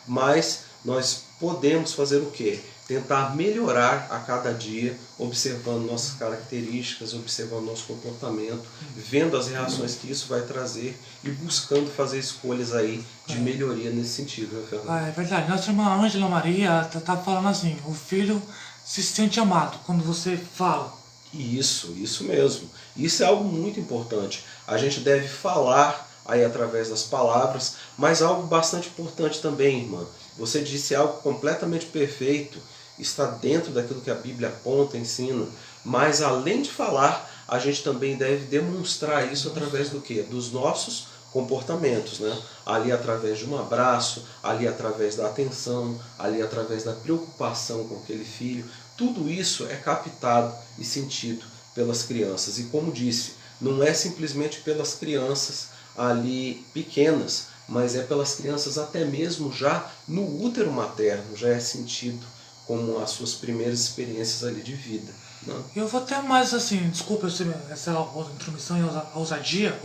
mas nós podemos fazer o quê? Tentar melhorar a cada dia, observando nossas características, observando nosso comportamento, vendo as reações que isso vai trazer e buscando fazer escolhas aí de melhoria nesse sentido, né, Fernando? É verdade. Nossa irmã Ângela Maria tá falando assim, o filho se sente amado quando você fala. Isso mesmo. Isso é algo muito importante. A gente deve falar aí através das palavras, mas algo bastante importante também, irmã. Você disse algo completamente perfeito, está dentro daquilo que a Bíblia aponta, ensina, mas além de falar, a gente também deve demonstrar isso através do quê? Dos nossos comportamentos, né? Ali através de um abraço, ali através da atenção, ali através da preocupação com aquele filho. Tudo isso é captado e sentido pelas crianças. E como disse, não é simplesmente pelas crianças ali pequenas, mas é pelas crianças até mesmo já no útero materno, já é sentido como as suas primeiras experiências ali de vida. Né? Eu vou até mais assim, desculpa essa intromissão e ousadia,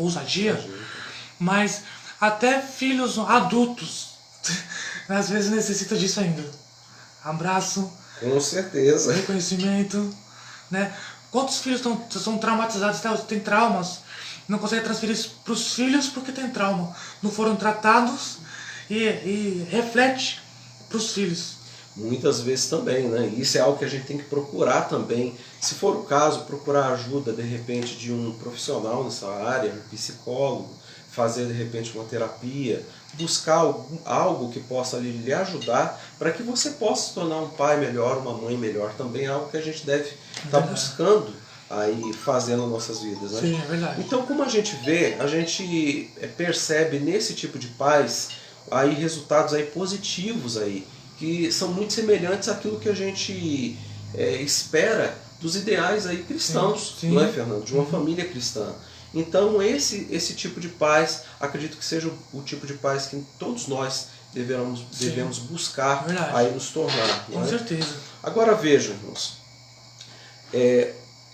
mas até filhos adultos às vezes necessitam disso ainda. Abraço, com certeza, reconhecimento, né? Quantos filhos são traumatizados, têm traumas, não conseguem transferir isso para os filhos porque tem trauma, não foram tratados e reflete para os filhos. Muitas vezes também, né? Isso é algo que a gente tem que procurar também. Se for o caso, procurar ajuda de repente de um profissional nessa área, um psicólogo, fazer de repente uma terapia, buscar algo que possa lhe ajudar para que você possa se tornar um pai melhor, uma mãe melhor. Também é algo que a gente deve estar buscando aí fazer nas nossas vidas, né? Sim, é verdade. Então, como a gente vê, a gente percebe nesse tipo de pais aí resultados aí positivos aí, que são muito semelhantes àquilo que a gente espera dos ideais aí cristãos, sim. Não é, Fernando? De uma família cristã. Então esse tipo de pais, acredito que seja o tipo de pais que todos nós devemos buscar aí nos tornar. Com certeza. Agora vejam, irmãos,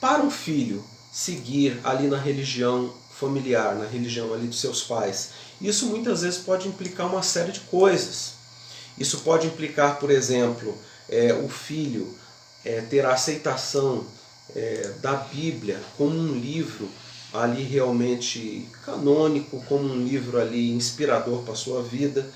para um filho seguir ali na religião familiar, na religião ali dos seus pais, isso muitas vezes pode implicar uma série de coisas. Isso pode implicar, por exemplo, o filho ter a aceitação da Bíblia como um livro ali realmente canônico, como um livro ali inspirador para a sua vida.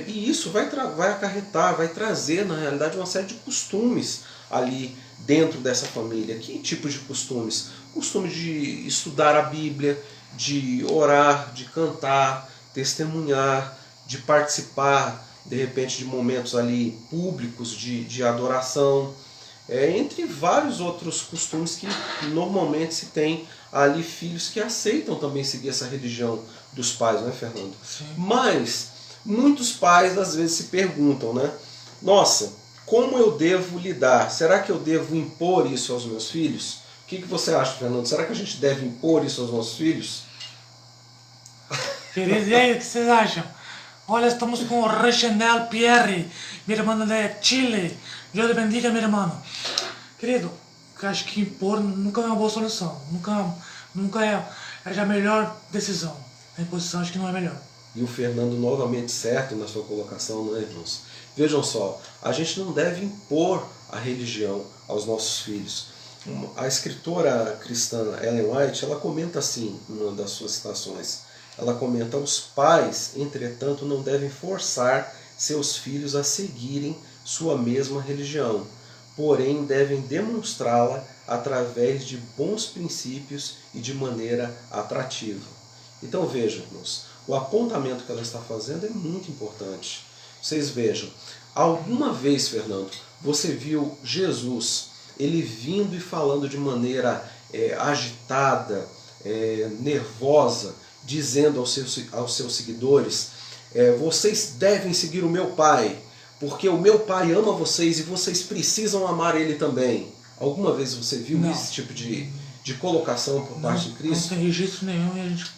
E isso vai acarretar, vai trazer na realidade uma série de costumes ali dentro dessa família. Que tipos de costumes? Costume de estudar a Bíblia, de orar, de cantar, testemunhar, de participar de repente de momentos ali públicos de adoração, entre vários outros costumes que normalmente se tem ali filhos que aceitam também seguir essa religião dos pais, não é, Fernando? Sim. Mas muitos pais às vezes se perguntam, né? Nossa, como eu devo lidar? Será que eu devo impor isso aos meus filhos? O que você acha, Fernando? Será que a gente deve impor isso aos nossos filhos? Queridos, e aí, o que vocês acham? Olha, estamos com o Rechenel Pierre, minha irmã de Chile. Deus te bendiga, meu irmão. Querido, eu acho que impor nunca é uma boa solução. Nunca é a melhor decisão. A imposição acho que não é melhor. E o Fernando novamente certo na sua colocação, né, irmãos? Vejam só, a gente não deve impor a religião aos nossos filhos. A escritora cristã Ellen White, ela comenta assim, numa das suas citações, ela comenta: os pais, entretanto, não devem forçar seus filhos a seguirem sua mesma religião, porém devem demonstrá-la através de bons princípios e de maneira atrativa. Então vejam, irmãos, o apontamento que ela está fazendo é muito importante. Vocês vejam, alguma vez, Fernando, você viu Jesus, ele vindo e falando de maneira agitada, nervosa, dizendo aos seus seguidores: vocês devem seguir o meu Pai, porque o meu Pai ama vocês e vocês precisam amar Ele também? Alguma vez você viu esse tipo de colocação por parte de Cristo? Não tem registro nenhum e a gente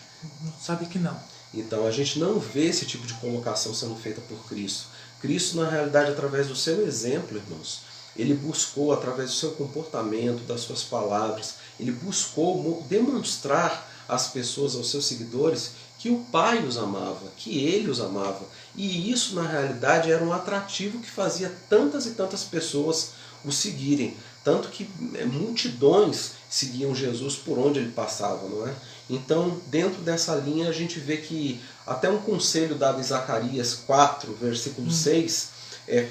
sabe que não. Então a gente não vê esse tipo de colocação sendo feita por Cristo. Cristo, na realidade, através do seu exemplo, irmãos, ele buscou, através do seu comportamento, das suas palavras, ele buscou demonstrar às pessoas, aos seus seguidores, que o Pai os amava, que Ele os amava. E isso, na realidade, era um atrativo que fazia tantas e tantas pessoas o seguirem. Tanto que multidões seguiam Jesus por onde ele passava, não é? Então, dentro dessa linha, a gente vê que até um conselho dado em Zacarias 4, versículo 6,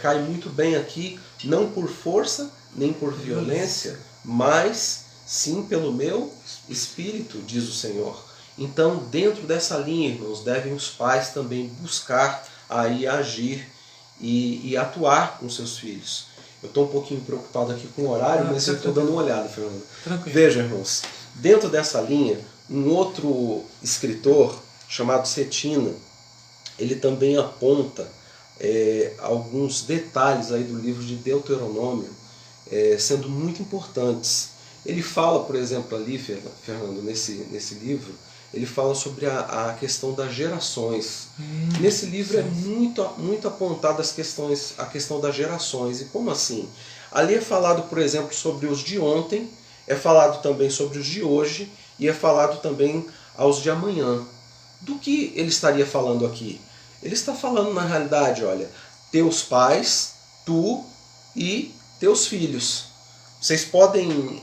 cai muito bem aqui: não por força, nem por violência, mas sim pelo meu Espírito, diz o Senhor. Então, dentro dessa linha, irmãos, devem os pais também buscar aí agir e atuar com seus filhos. Eu estou um pouquinho preocupado aqui com o horário, mas eu estou dando uma olhada, Fernando. Tranquilo. Veja, irmãos, dentro dessa linha, um outro escritor chamado Cetina, ele também aponta alguns detalhes aí do livro de Deuteronômio, sendo muito importantes. Ele fala, por exemplo, ali, Fernando, nesse livro, ele fala sobre a questão das gerações. Nesse livro é muito apontada a questão das gerações. E como assim? Ali é falado, por exemplo, sobre os de ontem, é falado também sobre os de hoje e é falado também aos de amanhã. Do que ele estaria falando aqui? Ele está falando, na realidade, olha, teus pais, tu e teus filhos. Vocês podem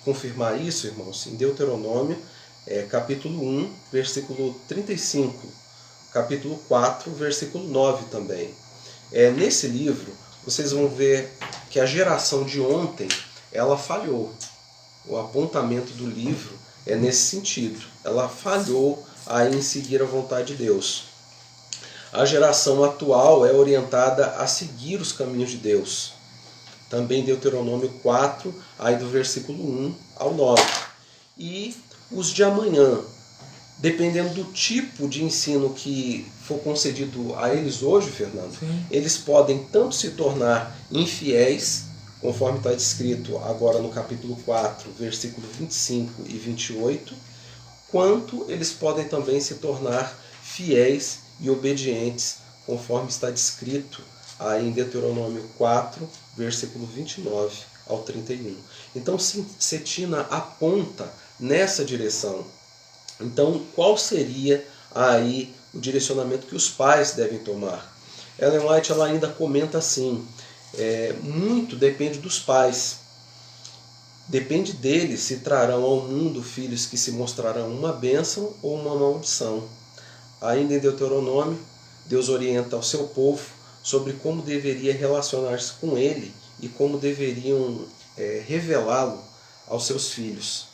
confirmar isso, irmãos, em Deuteronômio, capítulo 1, versículo 35, capítulo 4, versículo 9 também. Nesse livro, vocês vão ver que a geração de ontem, ela falhou. O apontamento do livro é nesse sentido. Ela falhou em seguir a vontade de Deus. A geração atual é orientada a seguir os caminhos de Deus. Também Deuteronômio 4, aí do versículo 1 ao 9. E os de amanhã, dependendo do tipo de ensino que for concedido a eles hoje, Fernando, Sim. eles podem tanto se tornar infiéis, conforme está descrito agora no capítulo 4, versículo 25 e 28, quanto eles podem também se tornar fiéis e obedientes, conforme está descrito aí em Deuteronômio 4, versículo 29 ao 31. Então, Cetina aponta nessa direção. Então, qual seria aí o direcionamento que os pais devem tomar? Ellen White ela ainda comenta assim: muito depende dos pais. Depende deles se trarão ao mundo filhos que se mostrarão uma bênção ou uma maldição. Ainda em Deuteronômio, Deus orienta ao seu povo sobre como deveria relacionar-se com ele e como deveriam revelá-lo aos seus filhos.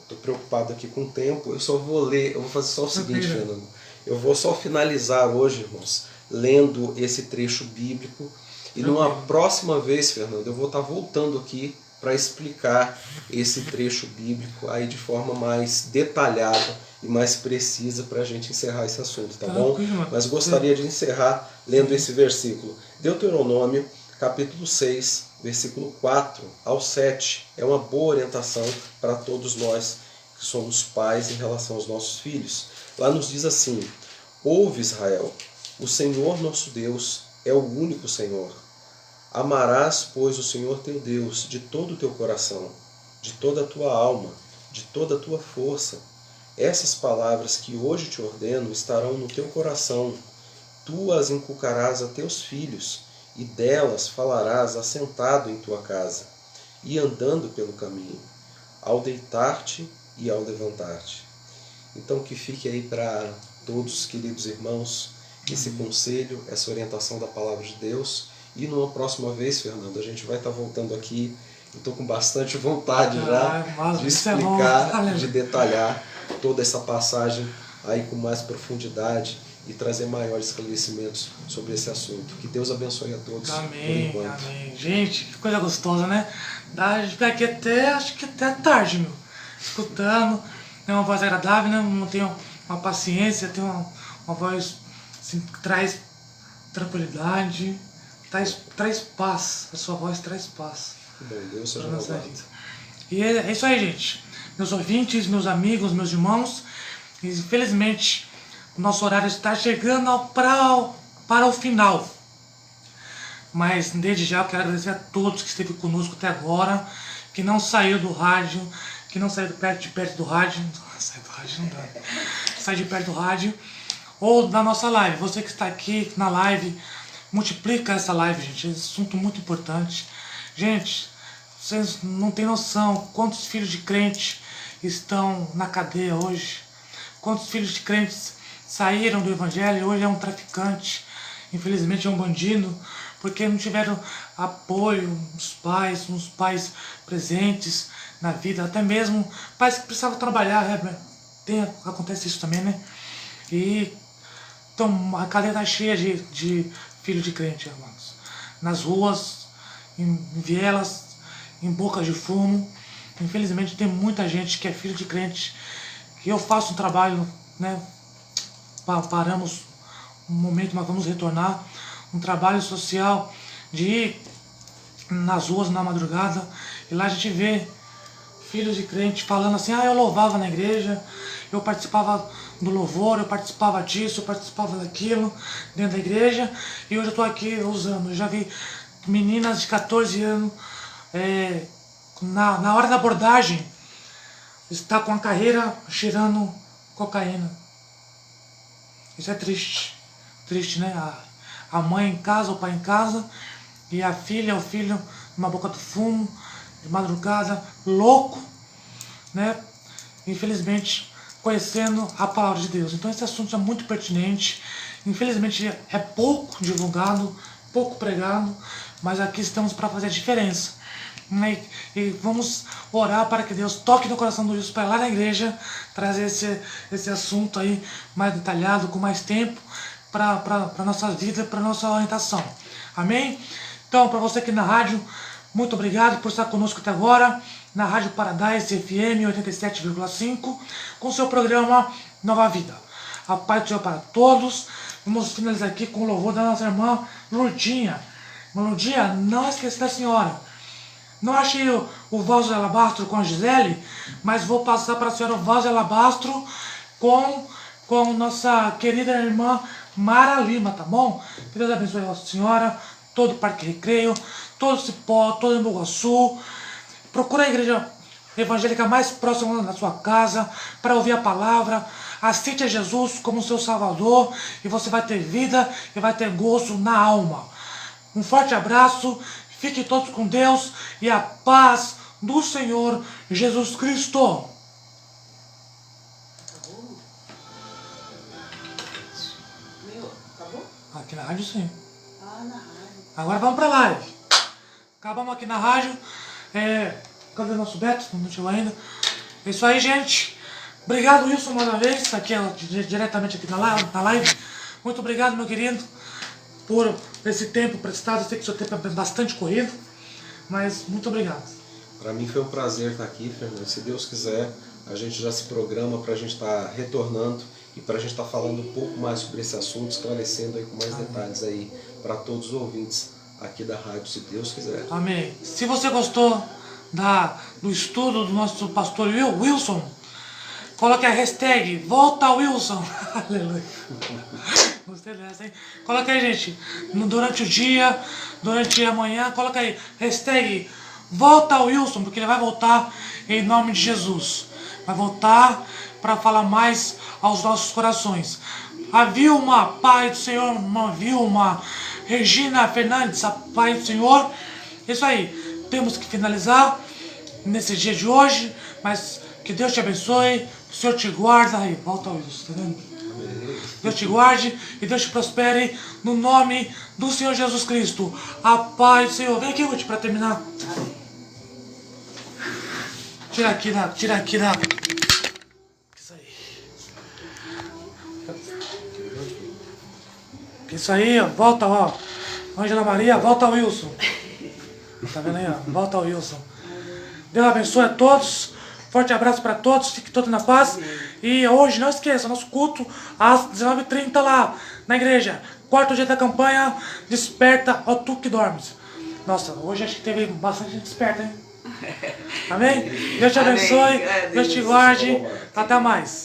Estou preocupado aqui com o tempo, eu vou fazer só o seguinte, Fernando. Eu vou só finalizar hoje, irmãos, lendo esse trecho bíblico. E numa próxima vez, Fernando, eu vou estar voltando aqui para explicar esse trecho bíblico aí de forma mais detalhada e mais precisa para a gente encerrar esse assunto, tá bom? Mas gostaria de encerrar lendo esse versículo. Deuteronômio, capítulo 6, versículo 4 ao 7. É uma boa orientação para todos nós que somos pais em relação aos nossos filhos. Lá nos diz assim: ouve, Israel, o Senhor nosso Deus é o único Senhor. Amarás, pois, o Senhor teu Deus de todo o teu coração, de toda a tua alma, de toda a tua força. Essas palavras que hoje te ordeno estarão no teu coração. Tu as inculcarás a teus filhos, e delas falarás assentado em tua casa, e andando pelo caminho, ao deitar-te e ao levantar-te. Então que fique aí para todos, queridos irmãos, esse conselho, essa orientação da palavra de Deus. E numa próxima vez, Fernando, a gente vai estar voltando aqui. Eu estou com bastante vontade já de explicar, de detalhar toda essa passagem aí com mais profundidade e trazer maiores esclarecimentos sobre esse assunto. Que Deus abençoe a todos. Amém, amém. Gente, que coisa gostosa, né? A gente fica aqui acho que até tarde, meu. Escutando. É uma voz agradável, né? Não tem uma paciência, tem uma voz assim, que traz tranquilidade. Traz paz, a sua voz traz paz. Bom, Deus seja louvado. E é isso aí, gente. Meus ouvintes, meus amigos, meus irmãos. Infelizmente, o nosso horário está chegando para o final. Mas desde já eu quero agradecer a todos que esteve conosco até agora, que não saiu do rádio, que não saiu de perto do rádio. Sai do rádio não dá. Sai de perto do rádio. Ou da nossa live. Você que está aqui na live, multiplica essa live, gente. É um assunto muito importante. Gente, vocês não têm noção quantos filhos de crente estão na cadeia hoje. Quantos filhos de crentes saíram do evangelho e hoje é um traficante. Infelizmente é um bandido, porque não tiveram apoio dos pais, uns pais presentes na vida, até mesmo pais que precisavam trabalhar, acontece isso também, né? E então, a cadeia está cheia de filhos de crente, irmãos. Nas ruas, em vielas, em bocas de fumo. Infelizmente tem muita gente que é filho de crente. Que eu faço um trabalho, né? Paramos um momento, mas vamos retornar. Um trabalho social de ir nas ruas na madrugada. E lá a gente vê filhos de crente falando assim: eu louvava na igreja, eu participava do louvor, eu participava disso, eu participava daquilo dentro da igreja, e hoje eu estou aqui usando. Eu já vi meninas de 14 anos na hora da abordagem está com a carreira cheirando cocaína. Isso é triste, né? A mãe em casa, o pai em casa, e a filha, o filho numa boca do fumo, de madrugada, louco, né? Infelizmente, conhecendo a palavra de Deus. Então esse assunto é muito pertinente. Infelizmente é pouco divulgado, pouco pregado, mas aqui estamos para fazer a diferença. E vamos orar para que Deus toque no coração do justo para lá na igreja trazer esse assunto aí mais detalhado, com mais tempo para a nossa vida, para a nossa orientação. Amém? Então, para você aqui na rádio, muito obrigado por estar conosco até agora, na Rádio Paradise FM 87,5, com o seu programa Nova Vida. A paz do Senhor para todos. Vamos finalizar aqui com o louvor da nossa irmã Lurdinha. Irmã Lurdinha, não esqueça da senhora. Não achei o vaso de alabastro com a Gisele, mas vou passar para a senhora o vaso de alabastro com nossa querida irmã Mara Lima, tá bom? Que Deus abençoe a senhora, todo o Parque Recreio, todo o Cipó, todo o Embu-Guaçu. Procura a igreja evangélica mais próxima da sua casa para ouvir a palavra. Aceite a Jesus como seu Salvador e você vai ter vida e vai ter gozo na alma. Um forte abraço, fiquem todos com Deus e a paz do Senhor Jesus Cristo. Acabou? Aqui na rádio sim. Ah, na rádio. Agora vamos pra live. Acabamos aqui na rádio. Cadê o nosso Beto? Não chegou ainda. É isso aí, gente. Obrigado, Wilson, mais uma vez. Aqui, diretamente aqui na live. Muito obrigado, meu querido, por esse tempo prestado. Eu sei que o seu tempo é bastante corrido, mas muito obrigado. Para mim foi um prazer estar aqui, Fernando. Se Deus quiser, a gente já se programa para a gente estar retornando e para a gente estar falando um pouco mais sobre esse assunto, esclarecendo aí com mais detalhes aí para todos os ouvintes aqui da rádio, se Deus quiser. Amém. Se você gostou do estudo do nosso pastor Wilson, coloque a hashtag Volta Wilson. Aleluia. Gostei dessa, hein? Coloca aí, gente. Durante o dia, durante a manhã, coloca aí hashtag Volta Wilson, porque ele vai voltar em nome de Jesus. Vai voltar para falar mais aos nossos corações. A Vilma, Pai do Senhor, irmã Vilma, Regina Fernandes, a Pai do Senhor. Isso aí, temos que finalizar nesse dia de hoje, mas que Deus te abençoe, que o Senhor te guarde. Aí, volta ao Wilson, tá vendo? Deus te guarde e Deus te prospere no nome do Senhor Jesus Cristo. A paz do Senhor. Vem aqui, Ruth, para terminar. Tira aqui da. Isso aí. Isso aí, ó. Volta, ó. Ângela Maria, volta ao Wilson. Tá vendo aí, ó? Volta ao Wilson. Deus abençoe a todos. Forte abraço para todos. Fique todos na paz. E hoje, não esqueça, nosso culto às 19h30 lá na igreja. Quarto dia da campanha. Desperta, ó tu que dormes. Nossa, hoje acho que teve bastante gente desperta, hein? Amém? Deus te abençoe. Deus te guarde. Até mais.